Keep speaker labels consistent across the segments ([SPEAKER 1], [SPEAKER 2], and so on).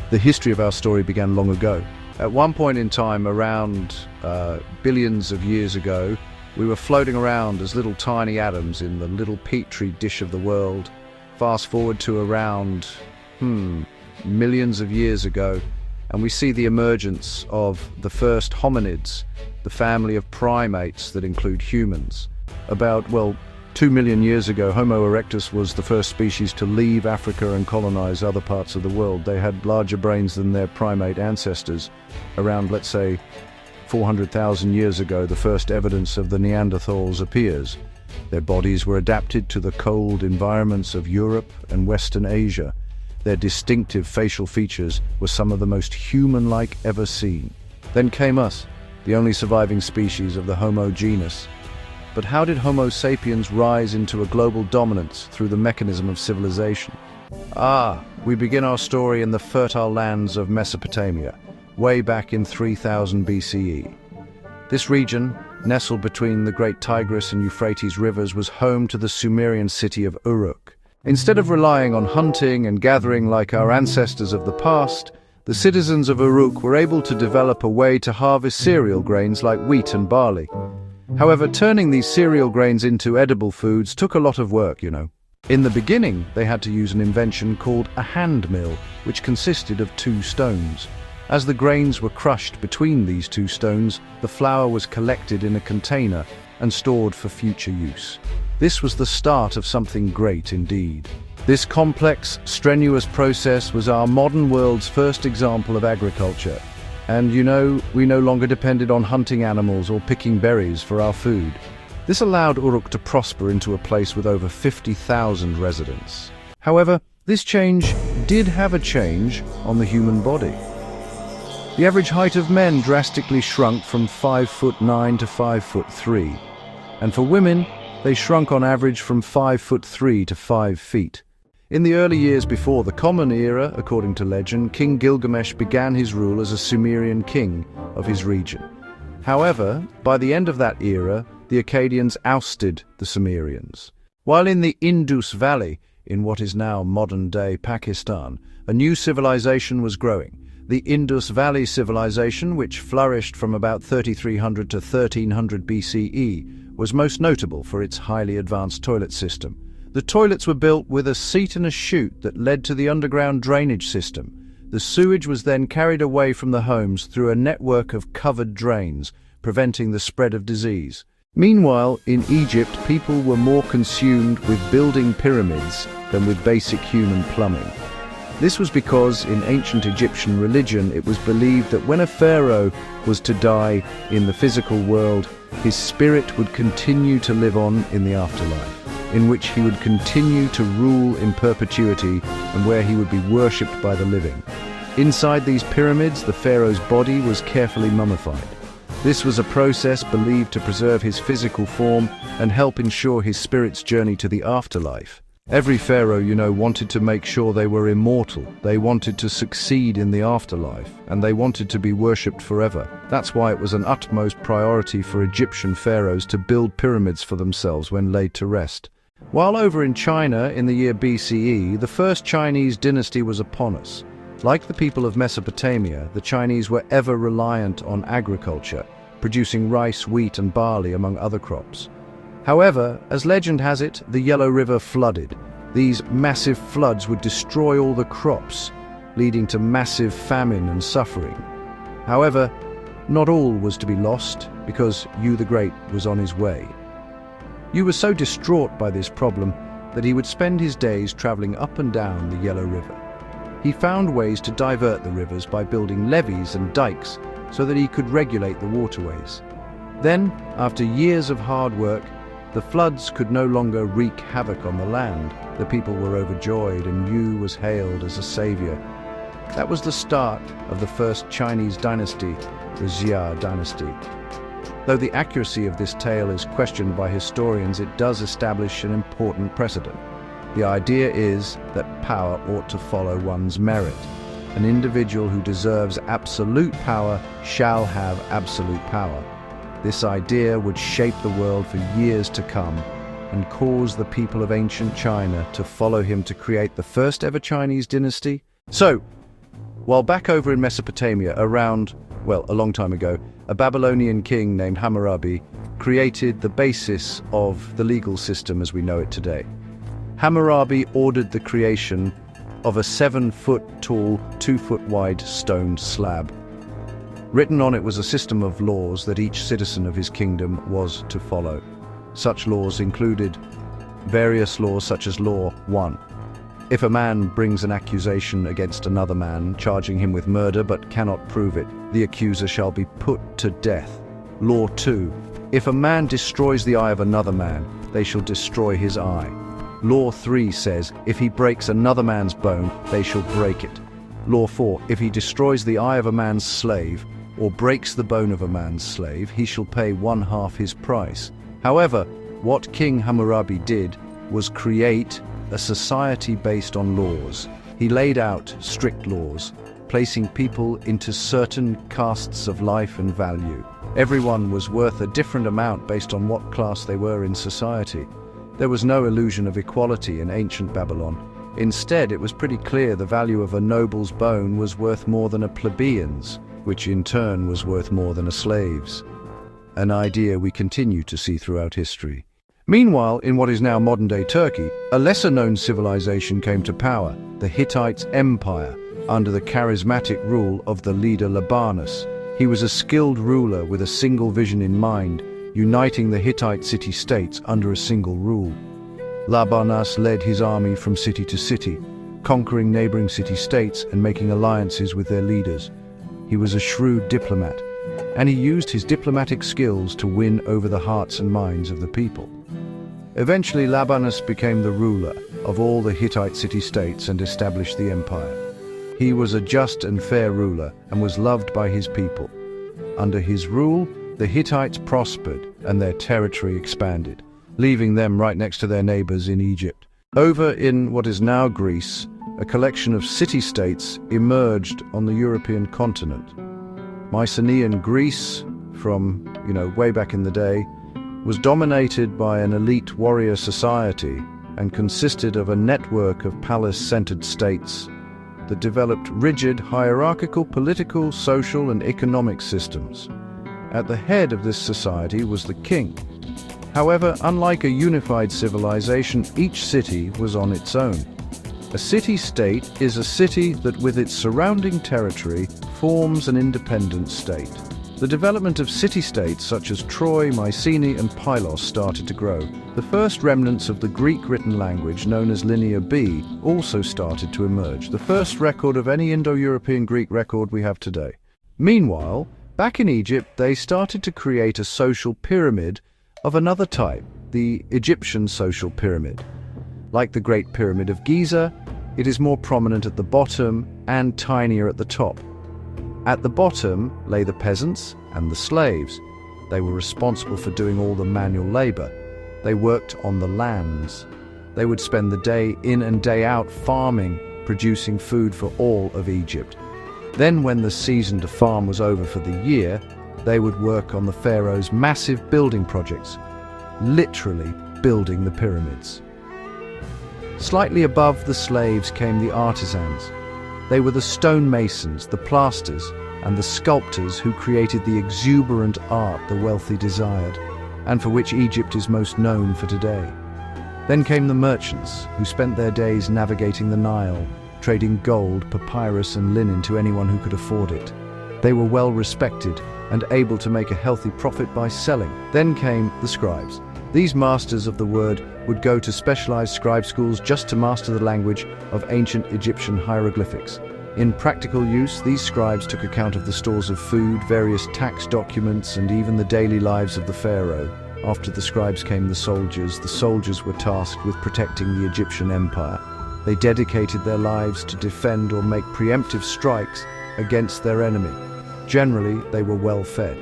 [SPEAKER 1] The history of our story began long ago. At one point in time, around billions of years ago, we were floating around as little tiny atoms in the little petri dish of the world. Fast forward to around, millions of years ago, and we see the emergence of the first hominids, the family of primates that include humans. About, 2 million years ago, Homo erectus was the first species to leave Africa and colonize other parts of the world. They had larger brains than their primate ancestors. Around, let's say, 400,000 years ago, the first evidence of the Neanderthals appears. Their bodies were adapted to the cold environments of Europe and Western Asia. Their distinctive facial features were some of the most human-like ever seen. Then came us, the only surviving species of the Homo genus. But how did Homo sapiens rise into a global dominance through the mechanism of civilization? We begin our story in the fertile lands of Mesopotamia, way back in 3000 BCE. This region, nestled between the great Tigris and Euphrates rivers, was home to the Sumerian city of Uruk. Instead of relying on hunting and gathering like our ancestors of the past, the citizens of Uruk were able to develop a way to harvest cereal grains like wheat and barley. However, turning these cereal grains into edible foods took a lot of work, In the beginning, they had to use an invention called a hand mill, which consisted of 2 stones. As the grains were crushed between these 2 stones, the flour was collected in a container and stored for future use. This was the start of something great indeed. This complex, strenuous process was our modern world's first example of agriculture. And we no longer depended on hunting animals or picking berries for our food. This allowed Uruk to prosper into a place with over 50,000 residents. However, this change did have a change on the human body. The average height of men drastically shrunk from 5'9" to 5'3", and for women, they shrunk on average from 5'3" to 5 feet. In the early years before the Common Era, according to legend, King Gilgamesh began his rule as a Sumerian king of his region. However, by the end of that era, the Akkadians ousted the Sumerians. While in the Indus Valley, in what is now modern-day Pakistan, a new civilization was growing. The Indus Valley civilization, which flourished from about 3300 to 1300 BCE, was most notable for its highly advanced toilet system. The toilets were built with a seat and a chute that led to the underground drainage system. The sewage was then carried away from the homes through a network of covered drains, preventing the spread of disease. Meanwhile, in Egypt, people were more consumed with building pyramids than with basic human plumbing. This was because in ancient Egyptian religion, it was believed that when a pharaoh was to die in the physical world, his spirit would continue to live on in the afterlife, in which he would continue to rule in perpetuity and where he would be worshipped by the living. Inside these pyramids, the pharaoh's body was carefully mummified. This was a process believed to preserve his physical form and help ensure his spirit's journey to the afterlife. Every pharaoh, wanted to make sure they were immortal. They wanted to succeed in the afterlife, and they wanted to be worshipped forever. That's why it was an utmost priority for Egyptian pharaohs to build pyramids for themselves when laid to rest. While over in China, in the year BCE, the first Chinese dynasty was upon us. Like the people of Mesopotamia, the Chinese were ever reliant on agriculture, producing rice, wheat, and barley, among other crops. However, as legend has it, the Yellow River flooded. These massive floods would destroy all the crops, leading to massive famine and suffering. However, not all was to be lost, because Yu the Great was on his way. Yu was so distraught by this problem that he would spend his days traveling up and down the Yellow River. He found ways to divert the rivers by building levees and dikes so that he could regulate the waterways. Then, after years of hard work, the floods could no longer wreak havoc on the land. The people were overjoyed, and Yu was hailed as a savior. That was the start of the first Chinese dynasty, the Xia dynasty. Though the accuracy of this tale is questioned by historians, it does establish an important precedent. The idea is that power ought to follow one's merit. An individual who deserves absolute power shall have absolute power. This idea would shape the world for years to come and cause the people of ancient China to follow him to create the first ever Chinese dynasty. So, While back over in Mesopotamia, a long time ago, a Babylonian king named Hammurabi created the basis of the legal system as we know it today. Hammurabi ordered the creation of a 7-foot tall, 2-foot wide stone slab. Written on it was a system of laws that each citizen of his kingdom was to follow. Such laws included various laws such as Law 1. If a man brings an accusation against another man, charging him with murder but cannot prove it, the accuser shall be put to death. Law 2. If a man destroys the eye of another man, they shall destroy his eye. Law 3 says, if he breaks another man's bone, they shall break it. Law 4. If he destroys the eye of a man's slave, or breaks the bone of a man's slave, he shall pay 1/2 his price. However, what King Hammurabi did was create a society based on laws. He laid out strict laws, placing people into certain castes of life and value. Everyone was worth a different amount based on what class they were in society. There was no illusion of equality in ancient Babylon. Instead, it was pretty clear the value of a noble's bone was worth more than a plebeian's, which in turn was worth more than a slave's. An idea we continue to see throughout history. Meanwhile, in what is now modern-day Turkey, a lesser-known civilization came to power, the Hittite Empire, under the charismatic rule of the leader Labanus. He was a skilled ruler with a single vision in mind, uniting the Hittite city-states under a single rule. Labanus led his army from city to city, conquering neighboring city-states and making alliances with their leaders. He was a shrewd diplomat, and he used his diplomatic skills to win over the hearts and minds of the people. Eventually, Labanus became the ruler of all the Hittite city-states and established the empire. He was a just and fair ruler and was loved by his people. Under his rule, the Hittites prospered and their territory expanded, leaving them right next to their neighbors in Egypt. Over in what is now Greece, a collection of city-states emerged on the European continent. Mycenaean Greece, from, way back in the day, was dominated by an elite warrior society and consisted of a network of palace-centered states that developed rigid, hierarchical political, social, and economic systems. At the head of this society was the king. However, unlike a unified civilization, each city was on its own. A city-state is a city that, with its surrounding territory, forms an independent state. The development of city-states such as Troy, Mycenae, and Pylos started to grow. The first remnants of the Greek written language, known as Linear B, also started to emerge, the first record of any Indo-European Greek record we have today. Meanwhile, back in Egypt, they started to create a social pyramid of another type, the Egyptian social pyramid. Like the Great Pyramid of Giza, it is more prominent at the bottom and tinier at the top. At the bottom lay the peasants and the slaves. They were responsible for doing all the manual labor. They worked on the lands. They would spend the day in and day out farming, producing food for all of Egypt. Then when the season to farm was over for the year, they would work on the pharaoh's massive building projects, literally building the pyramids. Slightly above the slaves came the artisans. They were the stonemasons, the plasters, and the sculptors who created the exuberant art the wealthy desired, and for which Egypt is most known for today. Then came the merchants, who spent their days navigating the Nile, trading gold, papyrus, and linen to anyone who could afford it. They were well respected and able to make a healthy profit by selling. Then came the scribes. These masters of the word would go to specialized scribe schools just to master the language of ancient Egyptian hieroglyphics. In practical use, these scribes took account of the stores of food, various tax documents, and even the daily lives of the pharaoh. After the scribes came the soldiers. The soldiers were tasked with protecting the Egyptian empire. They dedicated their lives to defend or make preemptive strikes against their enemy. Generally, they were well fed.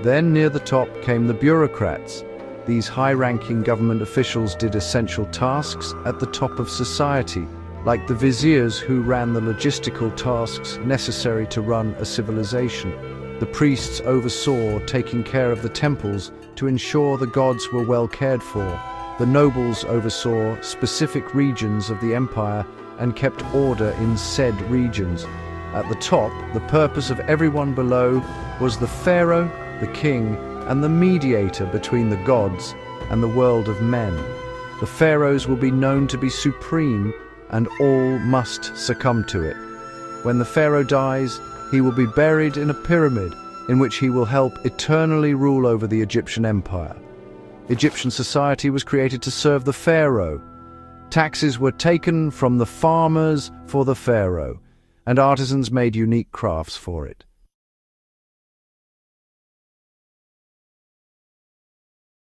[SPEAKER 1] Then, near the top, came the bureaucrats. These high-ranking government officials did essential tasks at the top of society, like the viziers who ran the logistical tasks necessary to run a civilization. The priests oversaw taking care of the temples to ensure the gods were well cared for. The nobles oversaw specific regions of the empire and kept order in said regions. At the top, the purpose of everyone below was the pharaoh, the king, and the mediator between the gods and the world of men. The pharaohs will be known to be supreme, and all must succumb to it. When the pharaoh dies, he will be buried in a pyramid in which he will help eternally rule over the Egyptian empire. Egyptian society was created to serve the pharaoh. Taxes were taken from the farmers for the pharaoh, and artisans made unique crafts for it.